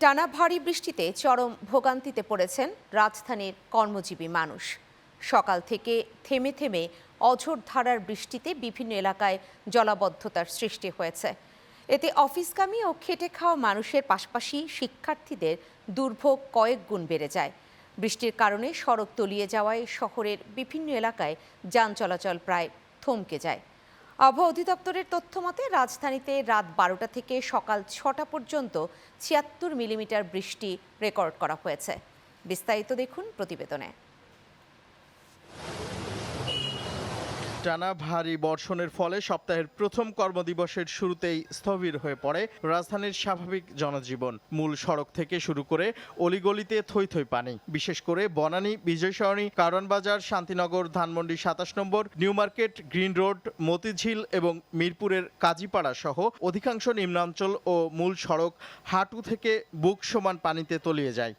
টানা ভারী বৃষ্টিতে চরম ভোগান্তিতে পড়েছেন রাজধানীর কর্মজীবী মানুষ। সকাল থেকে থেমে থেমে অঝোর ধারার বৃষ্টিতে বিভিন্ন এলাকায় জলাবদ্ধতার সৃষ্টি হয়েছে। এতে অফিসগামী ও খেটে খাওয়া মানুষের পাশাপাশি শিক্ষার্থীদের দুর্ভোগ কয়েক গুণ বেড়ে যায়। বৃষ্টির কারণে সড়ক তলিয়ে যাওয়ায় শহরের বিভিন্ন এলাকায় যান চলাচল প্রায় থমকে যায়। আবহাওয়া অধিদপ্তরের তথ্য মতে রাজধানীতে রাত 12টা থেকে সকাল 6টা পর্যন্ত 76 মিলিমিটার বৃষ্টি রেকর্ড করা হয়েছে। বিস্তারিত দেখুন প্রতিবেদনে। টানা ভারী বর্ষণের ফলে সপ্তাহের প্রথম কর্মদিবসের শুরুতেই স্থবির হয়ে পড়ে রাজধানীর স্বাভাবিক জনজীবন। মূল সড়ক থেকে শুরু করে অলিগলিতে থই থই পানি। বিশেষ করে বনানী, বিজয় সরণি, কারওয়ান বাজার, শান্তিনগর, ধানমন্ডি 27 নম্বর, New Market, Green Road, Motijheel এবং মিরপুরের কাজীপাড়া সহ অধিকাংশ নিম্নাঞ্চল ও মূল সড়ক হাঁটু থেকে বুক সমান পানিতে তলিয়ে যায়।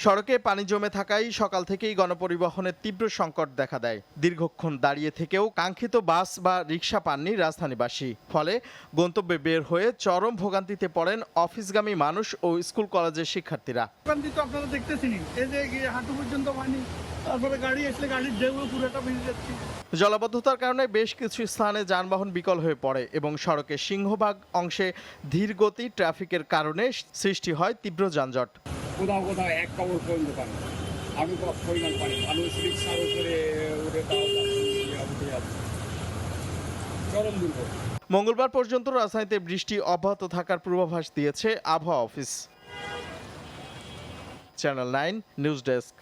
সড়কে পানি জমে থাকায় সকাল থেকেই গণপরিবহনের তীব্র সংকট দেখা দেয়। দীর্ঘক্ষণ দাঁড়িয়ে থেকেও কাঙ্ক্ষিত বাস বা রিকশা পাননি রাজধানীবাসী। ফলে গন্তব্যে বের হয়ে চরম ভোগান্তিতে পড়েন অফিসগামী মানুষ ও স্কুল কলেজের শিক্ষার্থীরা। আপনারা দেখতেছেন এই যে হাঁটু পর্যন্ত পানি, তারপরে গাড়ি আসলে গাড়ির ঢেউ পুরোটা ভিজে যাচ্ছে। জলাবদ্ধতার কারণে বেশ কিছু স্থানে যানবাহন বিকল হয়ে পড়ে এবং সড়কের সিংহভাগ অংশে ধীরগতি ট্রাফিকের কারণে সৃষ্টি হয় তীব্র যানজট। কোথাও কোথাও এক কবর পর্যন্ত পানি, আমি পরিমাণ পানি, মানুষ রিক্সার উপরে উঠে চরম দুর্ভোগ। মঙ্গলবার পর্যন্ত রাজধানীতে বৃষ্টি অব্যাহত থাকার পূর্বাভাস দিয়েছে আবহাওয়া অফিস। Channel 9 news desk.